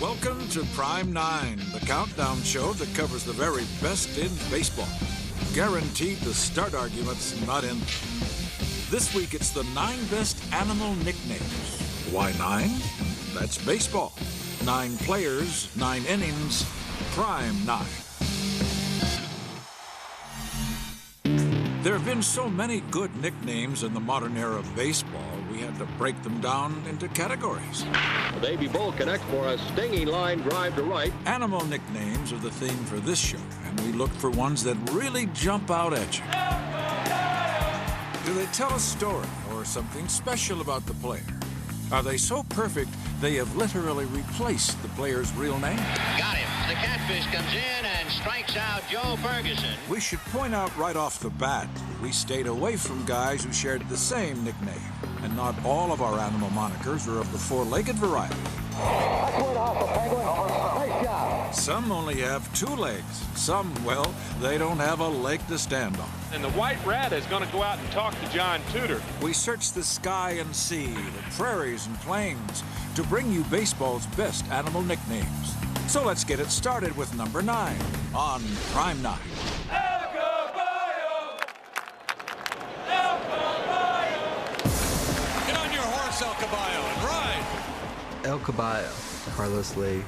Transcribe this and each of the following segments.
Welcome to Prime 9, the countdown show that covers the very best in baseball. Guaranteed to start arguments, not end. This week it's the 9 best animal nicknames. Why 9? That's baseball. 9 players, 9 innings, Prime 9. There have been so many good nicknames in the modern era of baseball, we had to break them down into categories. The baby bull connects for a stinging line drive to right. Animal nicknames are the theme for this show, and we look for ones that really jump out at you. Do they tell a story or something special about the player? Are they so perfect they have literally replaced the player's real name? Got him. The catfish comes in and strikes out Joe Ferguson. We should point out right off the bat, we stayed away from guys who shared the same nickname. And not all of our animal monikers are of the 4-legged variety. That's one off the penguin. Nice job. Some only have 2 legs. Some, well, they don't have a leg to stand on. And the white rat is going to go out and talk to John Tudor. We search the sky and sea, the prairies and plains, to bring you baseball's best animal nicknames. So let's get it started with number 9 on Prime 9. Get on your horse, El Caballo, and ride. El Caballo, Carlos Lee.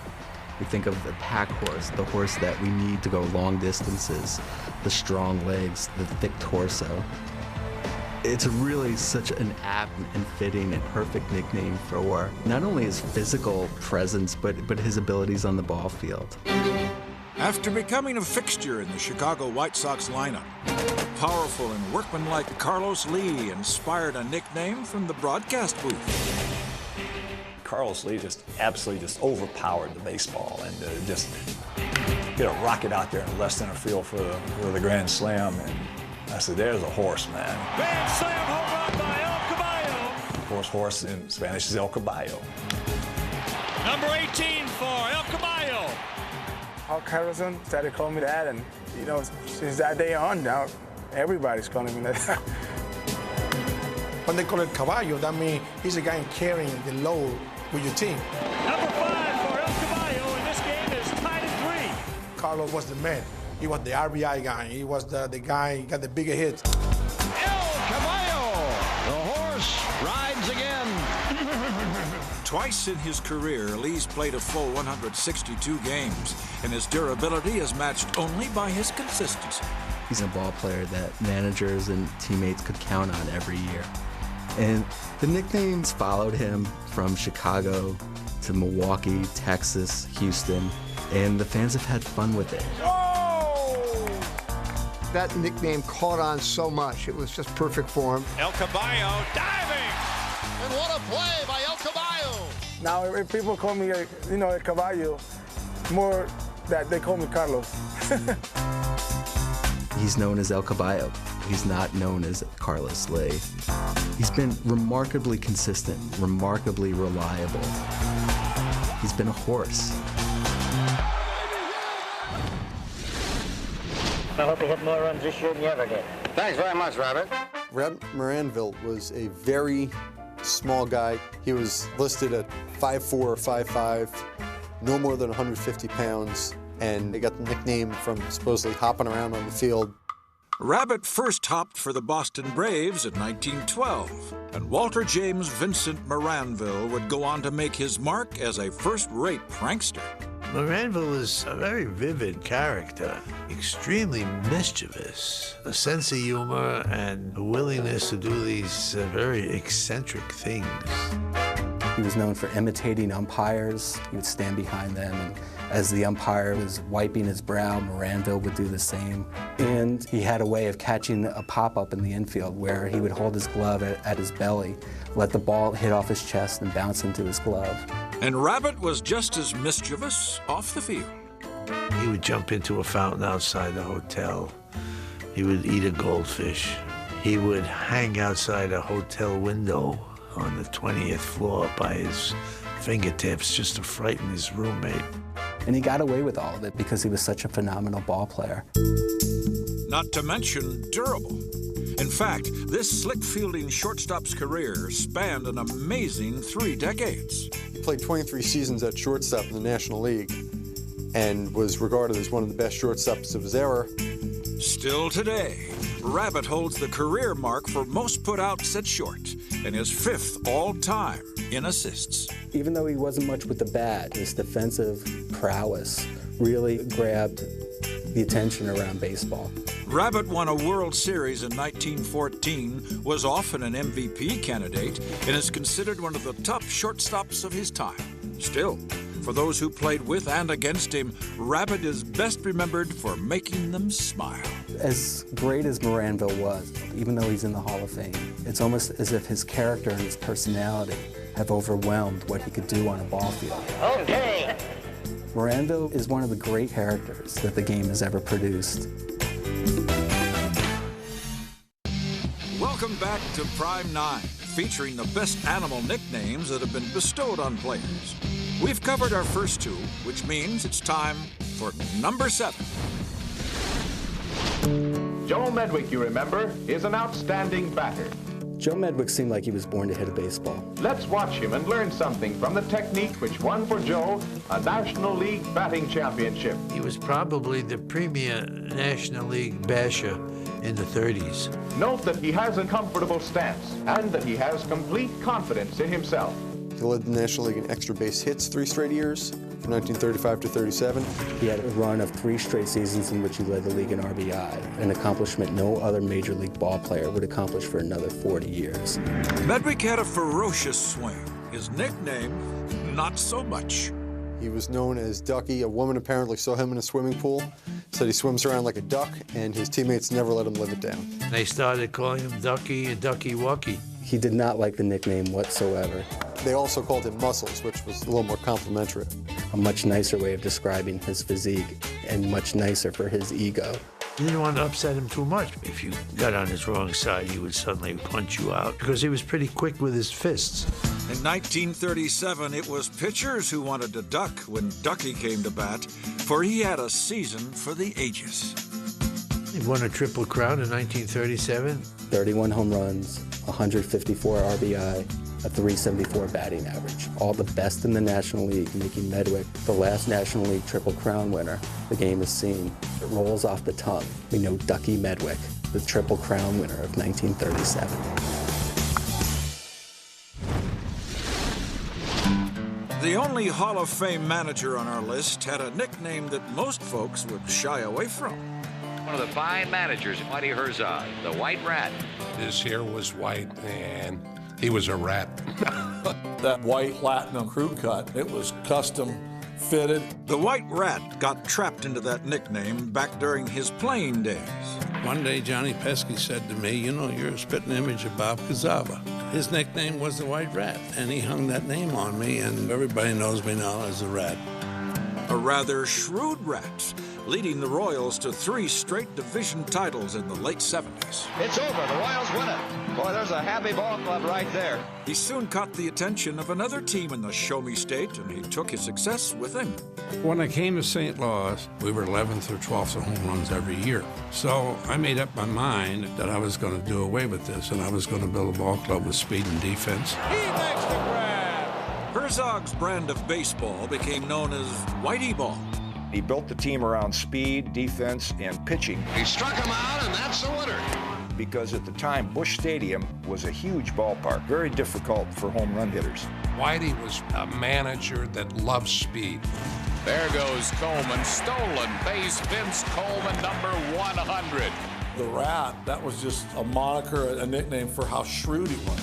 We think of the pack horse, the horse that we need to go long distances, the strong legs, the thick torso. It's really such an apt and fitting and perfect nickname for not only his physical presence, but his abilities on the ball field. After becoming a fixture in the Chicago White Sox lineup, the powerful and workmanlike Carlos Lee inspired a nickname from the broadcast booth. Carlos Lee just absolutely overpowered the baseball and just get a rocket out there in left center field for the grand slam. And I said, there's a horse, man. Grand slam home run by El Caballo. Of course, horse in Spanish is El Caballo. Number 18 for El Caballo. How Carlson started calling me that, and you know, since that day on, now everybody's calling me that. When they call it Caballo, that means he's a guy carrying the load with your team. Number 5 for El Caballo, and this game is tied at 3. Carlos was the man. He was the RBI guy. He was the guy, he got the bigger hits. El Caballo. The horse rides again. Twice in his career, Lee's played a full 162 games, and his durability is matched only by his consistency. He's a ball player that managers and teammates could count on every year. And the nicknames followed him from Chicago to Milwaukee, Texas, Houston, and the fans have had fun with it. That nickname caught on so much. It was just perfect for him. El Caballo diving. And what a play by El Caballo. Now, if people call me, you know, El Caballo, more that they call me Carlos. He's known as El Caballo. He's not known as Carlos Lee. He's been remarkably consistent, remarkably reliable. He's been a horse. I hope you hit more runs this year than you ever did. Thanks very much, Robert. Reb Moranville was a very small guy. He was listed at 5'4" or 5'5", no more than 150 pounds, and they got the nickname from supposedly hopping around on the field. Rabbit first hopped for the Boston Braves in 1912, and Walter James Vincent Moranville would go on to make his mark as a first-rate prankster. Moranville was a very vivid character, extremely mischievous, a sense of humor and a willingness to do these very eccentric things. He was known for imitating umpires. He would stand behind them, and as the umpire was wiping his brow, Moranville would do the same. And he had a way of catching a pop-up in the infield where he would hold his glove at his belly, let the ball hit off his chest and bounce into his glove. And Rabbit was just as mischievous off the field. He would jump into a fountain outside the hotel. He would eat a goldfish. He would hang outside a hotel window on the 20th floor by his fingertips just to frighten his roommate. And he got away with all of it because he was such a phenomenal ball player. Not to mention durable. In fact, this slick-fielding shortstop's career spanned an amazing 3 decades. He played 23 seasons at shortstop in the National League and was regarded as one of the best shortstops of his era. Still today, Rabbit holds the career mark for most putouts at short and is 5th all-time in assists. Even though he wasn't much with the bat, his defensive prowess really grabbed the attention around baseball. Rabbit won a World Series in 1914, was often an MVP candidate, and is considered one of the top shortstops of his time. Still, for those who played with and against him, Rabbit is best remembered for making them smile. As great as Moranville was, even though he's in the Hall of Fame, it's almost as if his character and his personality have overwhelmed what he could do on a ball field. Okay. Moranville is one of the great characters that the game has ever produced. Welcome back to Prime 9, featuring the best animal nicknames that have been bestowed on players. We've covered our first 2, which means it's time for number 7. Joe Medwick, you remember, is an outstanding batter. Joe Medwick seemed like he was born to hit a baseball. Let's watch him and learn something from the technique which won for Joe a National League batting championship. He was probably the premier National League basher in the 30s. Note that he has a comfortable stance and that he has complete confidence in himself. He led the National League in extra base hits 3 straight years, from 1935 to 37. He had a run of 3 straight seasons in which he led the league in RBI, an accomplishment no other major league ball player would accomplish for another 40 years. Medwick had a ferocious swing. His nickname, not so much. He was known as Ducky. A woman apparently saw him in a swimming pool, said he swims around like a duck, and his teammates never let him live it down. They started calling him Ducky and Ducky Wucky. He did not like the nickname whatsoever. They also called him Muscles, which was a little more complimentary. A much nicer way of describing his physique, and much nicer for his ego. You didn't want to upset him too much. If you got on his wrong side, he would suddenly punch you out, because he was pretty quick with his fists. In 1937, it was pitchers who wanted to duck when Ducky came to bat, for he had a season for the ages. He won a Triple Crown in 1937. 31 home runs, 154 RBI, a 374 batting average. All the best in the National League, making Medwick the last National League Triple Crown winner the game has seen. It rolls off the tongue. We know Ducky Medwick, the Triple Crown winner of 1937. The only Hall of Fame manager on our list had a nickname that most folks would shy away from. One of the fine managers, Whitey Herzog, the White Rat. His hair was white, and he was a rat. That white platinum crew cut, it was custom fitted. The White Rat got trapped into that nickname back during his playing days. One day, Johnny Pesky said to me, "You know, you're a spitting image of Bob Cazava." His nickname was the White Rat, and he hung that name on me, and everybody knows me now as the Rat. A rather shrewd rat, leading the Royals to 3 straight division titles in the late 70s. It's over. The Royals win it. Boy, there's a happy ball club right there. He soon caught the attention of another team in the Show Me State, and he took his success with him. When I came to St. Louis, we were 11th or 12th in home runs every year. So I made up my mind that I was going to do away with this, and I was going to build a ball club with speed and defense. He makes the grab. Herzog's brand of baseball became known as Whitey Ball. He built the team around speed, defense, and pitching. He struck him out, and that's the winner. Because at the time, Busch Stadium was a huge ballpark, very difficult for home run hitters. Whitey was a manager that loved speed. There goes Coleman, stolen base, Vince Coleman, number 100. The Rat, that was just a moniker, a nickname for how shrewd he was,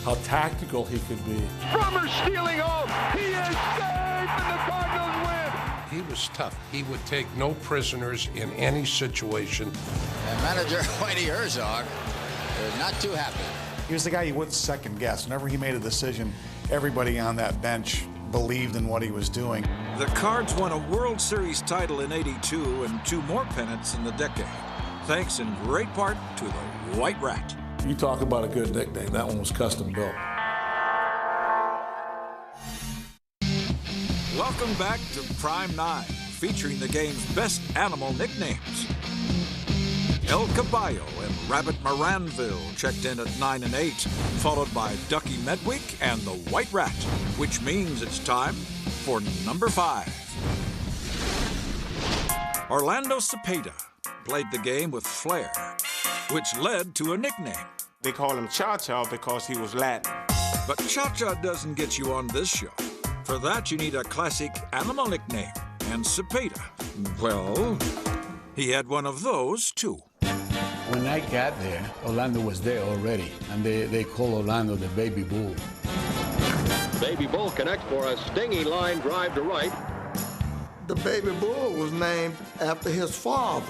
how tactical he could be. Frommer stealing off. He is safe, and the Cardinals win. He was tough. He would take no prisoners in any situation. And manager Whitey Herzog is not too happy. He was the guy you wouldn't second guess. Whenever he made a decision, everybody on that bench believed in what he was doing. The Cards won a World Series title in '82 and 2 more pennants in the decade, thanks in great part to the White Rat. You talk about a good nickname. That one was custom built. Welcome back to Prime 9, featuring the game's best animal nicknames. El Caballo and Rabbit Moranville checked in at 9 and 8, followed by Ducky Medwick and the White Rat, which means it's time for number 5. Orlando Cepeda played the game with flair, which led to a nickname. They call him Cha-Cha because he was Latin. But Cha-Cha doesn't get you on this show. For that, you need a classic animal nickname. And Cepeda, well, he had one of those, too. When I got there, Orlando was there already, and they call Orlando the Baby Bull. Baby Bull connects for a stingy line drive to right. The Baby Bull was named after his father.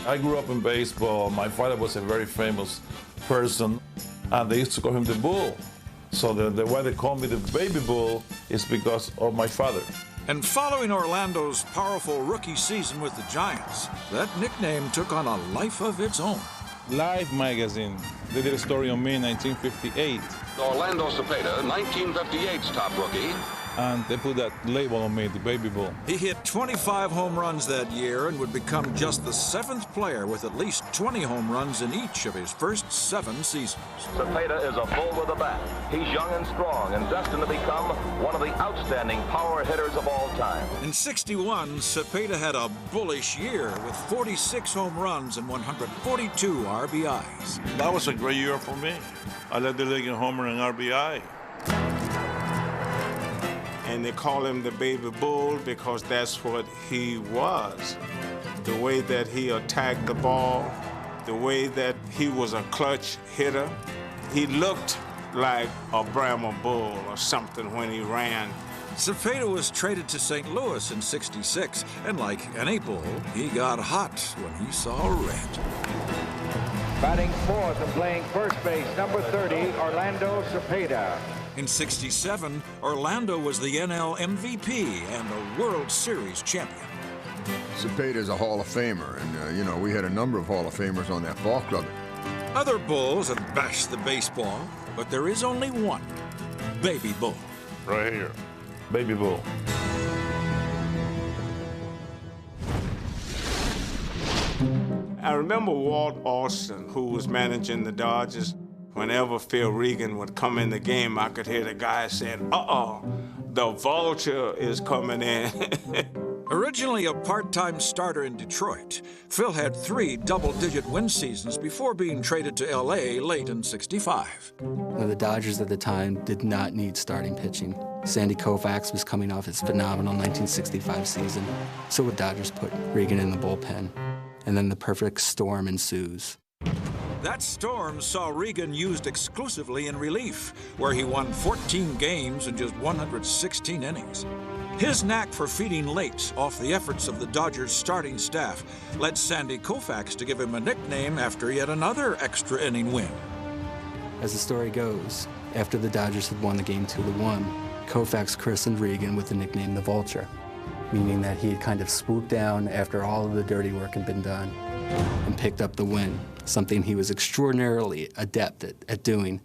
I grew up in baseball. My father was a very famous person, and they used to call him the Bull. So the way they call me the Baby Bull is because of my father. And following Orlando's powerful rookie season with the Giants, that nickname took on a life of its own. Life magazine, they did a story on me in 1958. Orlando Cepeda, 1958's top rookie. And they put that label on me, the Baby Bull. He hit 25 home runs that year and would become just the 7th player with at least 20 home runs in each of his first 7 seasons. Cepeda is a bull with a bat. He's young and strong and destined to become one of the outstanding power hitters of all time. In '61, Cepeda had a bullish year with 46 home runs and 142 RBIs. That was a great year for me. I led the league in homer and RBI. And they call him the Baby Bull because that's what he was. The way that he attacked the ball, the way that he was a clutch hitter. He looked like a Brahma bull or something when he ran. Cepeda was traded to St. Louis in '66, and like any bull, he got hot when he saw red. Batting fourth and playing first base, number 30, Orlando Cepeda. In '67, Orlando was the NL MVP and a World Series champion. Cepeda's a Hall of Famer, and, we had a number of Hall of Famers on that ball club. Other bulls have bashed the baseball, but there is only one, Baby Bull. Right here, Baby Bull. I remember Walt Austin, who was managing the Dodgers. Whenever Phil Regan would come in the game, I could hear the guy saying, uh-oh, the vulture is coming in. Originally a part-time starter in Detroit, Phil had 3 double-digit win seasons before being traded to L.A. late in '65. The Dodgers at the time did not need starting pitching. Sandy Koufax was coming off his phenomenal 1965 season, so the Dodgers put Regan in the bullpen. And then the perfect storm ensues. That storm saw Regan used exclusively in relief, where he won 14 games in just 116 innings. His knack for feeding late off the efforts of the Dodgers' starting staff led Sandy Koufax to give him a nickname after he had another extra inning win. As the story goes, after the Dodgers had won the game 2-1, Koufax christened Regan with the nickname the Vulture, meaning that he had kind of swooped down after all of the dirty work had been done and picked up the win, something he was extraordinarily adept at doing.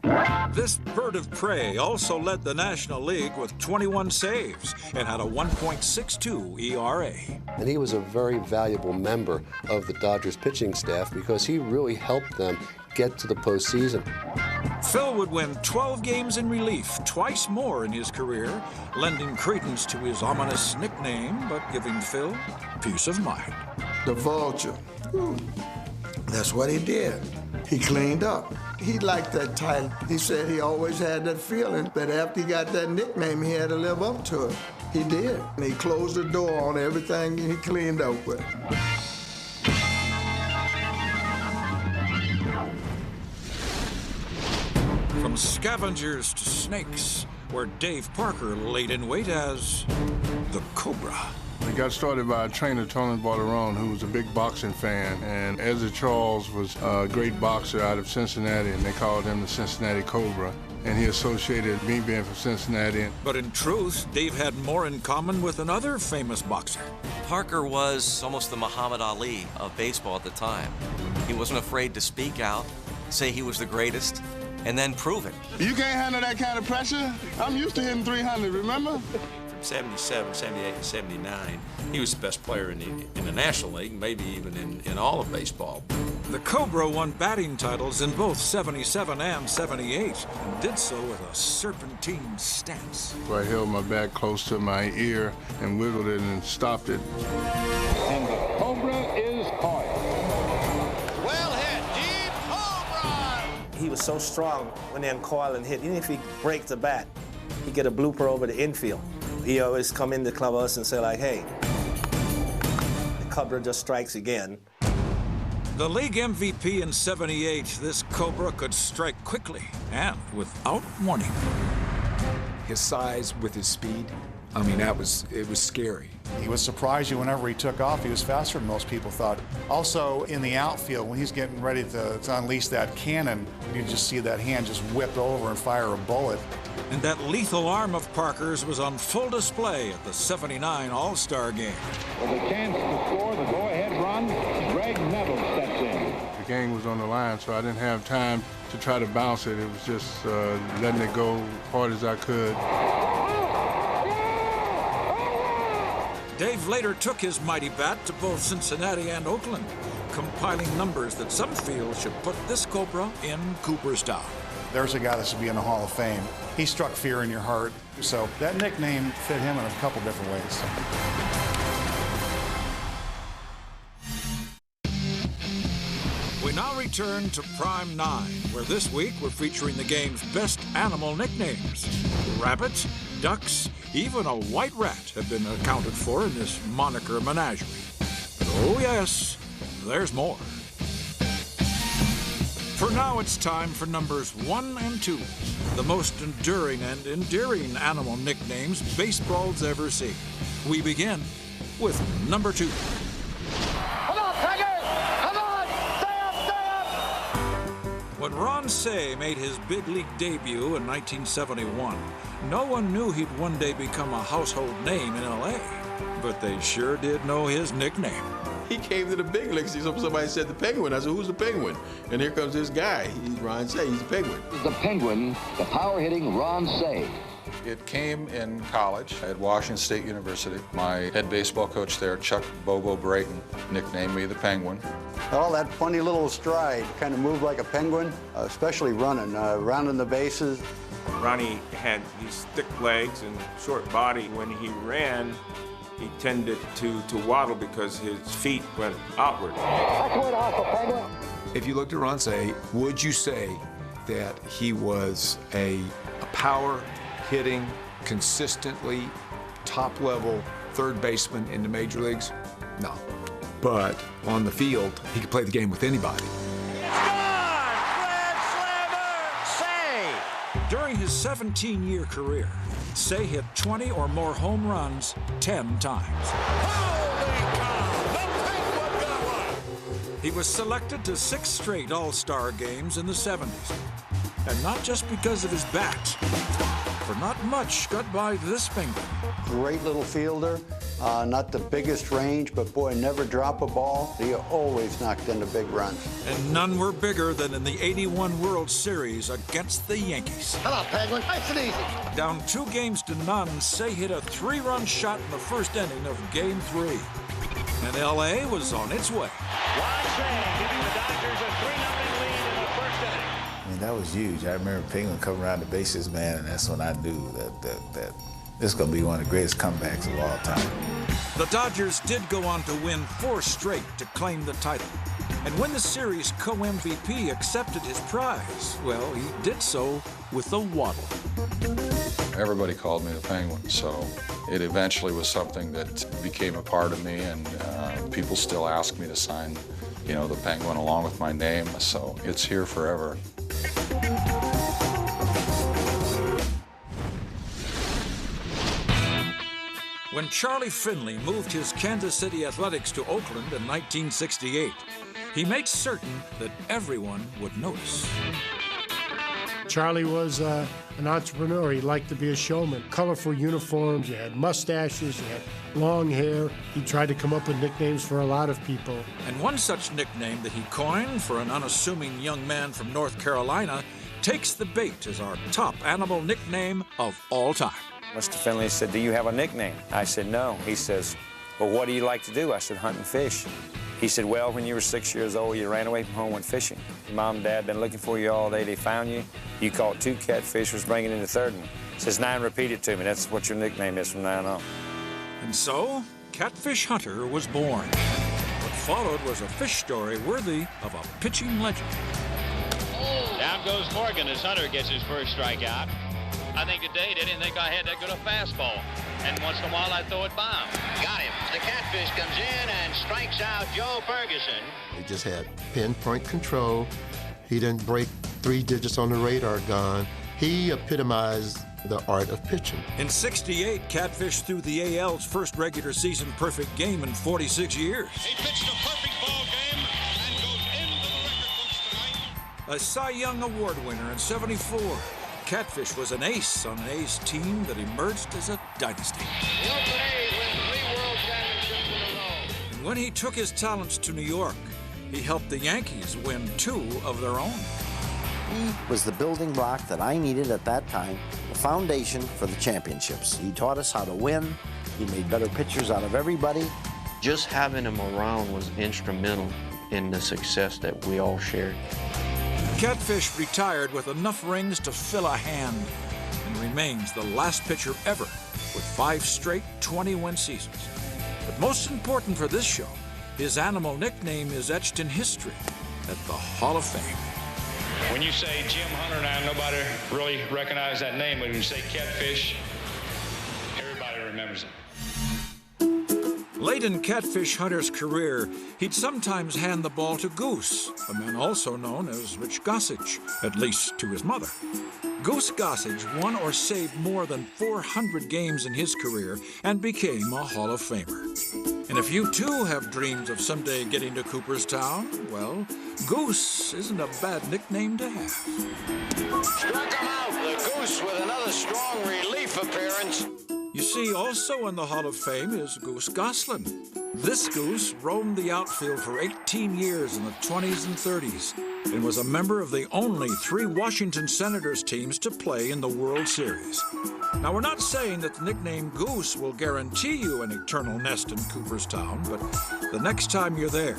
This bird of prey also led the National League with 21 saves and had a 1.62 ERA. And he was a very valuable member of the Dodgers pitching staff because he really helped them get to the postseason. Phil would win 12 games in relief, twice more in his career, lending credence to his ominous nickname, but giving Phil peace of mind. The Vulture. That's what he did. He cleaned up. He liked that title. He said he always had that feeling that after he got that nickname, he had to live up to it. He did. And he closed the door on everything he cleaned up with. From scavengers to snakes, where Dave Parker laid in wait as the Cobra. It got started by a trainer, Tony Balderone, who was a big boxing fan, and Ezra Charles was a great boxer out of Cincinnati, and they called him the Cincinnati Cobra, and he associated me being from Cincinnati. But in truth, Dave had more in common with another famous boxer. Parker was almost the Muhammad Ali of baseball at the time. He wasn't afraid to speak out, say he was the greatest, and then prove it. You can't handle that kind of pressure. I'm used to hitting 300, remember? 77, 78, and 79, he was the best player in the National League, maybe even in all of baseball. The Cobra won batting titles in both 77 and 78, and did so with a serpentine stance. So I held my bat close to my ear and wiggled it and stopped it. And the Cobra is caught. Well hit, deep home run! He was so strong when they uncoil and hit. Even if he breaks the bat, he get a blooper over the infield. He always come in the clubhouse and say like, hey, the Cobra just strikes again. The league MVP in 78, this Cobra could strike quickly and without warning. His size with his speed, I mean, it was scary. He would surprise you whenever he took off. He was faster than most people thought. Also, in the outfield, when he's getting ready to unleash that cannon, you just see that hand just whip over and fire a bullet. And that lethal arm of Parker's was on full display at the 79 All-Star Game. With a chance to score the go-ahead run, Greg Neville steps in. The game was on the line, so I didn't have time to try to bounce it. It was just letting it go hard as I could. Dave later took his mighty bat to both Cincinnati and Oakland, compiling numbers that some feel should put this Cobra in Cooperstown. There's a guy that should be in the Hall of Fame. He struck fear in your heart, so that nickname fit him in a couple different ways. We now return to Prime 9, where this week we're featuring the game's best animal nicknames. Rabbits, ducks, even a white rat have been accounted for in this moniker menagerie. But oh yes, there's more. For now, it's time for numbers 1 and 2, the most enduring and endearing animal nicknames baseball's ever seen. We begin with number 2. Come on, Tiger! Come on! Stay up, stay up! When Ron Cey made his big league debut in 1971, no one knew he'd one day become a household name in L.A., but they sure did know his nickname. He came to the big leagues. Somebody said the Penguin. I said, who's the Penguin? And here comes this guy. He's Ron Cey. He's the Penguin. The Penguin, the power-hitting Ron Cey. It came in college at Washington State University. My head baseball coach there, Chuck Bobo Brayton, nicknamed me the Penguin. All that funny little stride, kind of moved like a penguin, especially running, rounding the bases. Ronnie had these thick legs and short body. When he ran, he tended to waddle because his feet went outward. If you looked at Ron Cey, would you say that he was a power-hitting, consistently top-level third baseman in the major leagues? No. But on the field, he could play the game with anybody. During his 17-year career, Cey hit 20 or more home runs 10 times. He was selected to 6 straight All-Star games in the 70s. And not just because of his bat, for not much got by this Penguin. Great little fielder, not the biggest range, but boy, never drop a ball. He always knocked into big runs. And none were bigger than in the 81 World Series against the Yankees. Come on, Penguin, nice and easy. Down 2-0 Cey hit a 3-run shot in the first inning of Game 3. And L.A. was on its way. Ron Cey giving the Dodgers a 3-0 lead in the first inning. I mean, that was huge. I remember Penguin coming around the bases, man, and that's when I knew that this is going to be one of the greatest comebacks of all time. The Dodgers did go on to win 4 straight to claim the title. And when the series co-MVP accepted his prize, well, he did so with a waddle. Everybody called me the Penguin, so it eventually was something that became a part of me, and people still ask me to sign, the Penguin along with my name, so it's here forever. When Charlie Finley moved his Kansas City Athletics to Oakland in 1968, he made certain that everyone would notice. Charlie was an entrepreneur. He liked to be a showman. Colorful uniforms, you had mustaches, you had long hair. He tried to come up with nicknames for a lot of people. And one such nickname that he coined for an unassuming young man from North Carolina takes the bait as our top animal nickname of all time. Mr. Finley said, "Do you have a nickname?" I said, "No." He says, "Well, what do you like to do?" I said, "Hunt and fish." He said, "Well, when you were 6 years old, you ran away from home, went fishing. Your mom and dad been looking for you all day. They found you. You caught 2 catfish, was bringing in the 3rd one." Says, "Now repeat it to me. That's what your nickname is from now on." And so, Catfish Hunter was born. What followed was a fish story worthy of a pitching legend. Down goes Morgan as Hunter gets his first strikeout. I think today they didn't think I had that good a fastball. And once in a while I throw it by him. Got him. The Catfish comes in and strikes out Joe Ferguson. He just had pinpoint control. He didn't break 3 digits on the radar gun. He epitomized the art of pitching. In '68, Catfish threw the AL's first regular season perfect game in 46 years. He pitched a perfect ball game and goes into the record books tonight. A Cy Young Award winner in '74. Catfish was an ace on an ace team that emerged as a dynasty. The Oakland A's win 3 world championships in a row. And when he took his talents to New York, he helped the Yankees win 2 of their own. He was the building block that I needed at that time, the foundation for the championships. He taught us how to win. He made better pitchers out of everybody. Just having him around was instrumental in the success that we all shared. Catfish retired with enough rings to fill a hand and remains the last pitcher ever with 5 straight 20-win seasons. But most important for this show, his animal nickname is etched in history at the Hall of Fame. When you say Jim Hunter now, nobody really recognizes that name. When you say Catfish, everybody remembers it. Late in Catfish Hunter's career, he'd sometimes hand the ball to Goose, a man also known as Rich Gossage, at least to his mother. Goose Gossage won or saved more than 400 games in his career and became a Hall of Famer. And if you too have dreams of someday getting to Cooperstown, well, Goose isn't a bad nickname to have. Struck him out. The Goose with another strong relief appearance. You see, also in the Hall of Fame is Goose Goslin. This Goose roamed the outfield for 18 years in the 20s and 30s and was a member of the only 3 Washington Senators teams to play in the World Series. Now, we're not saying that the nickname Goose will guarantee you an eternal nest in Cooperstown, but the next time you're there,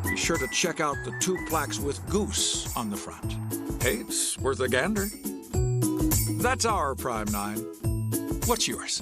be sure to check out the 2 plaques with Goose on the front. Hey, it's worth a gander. That's our Prime 9. What's yours?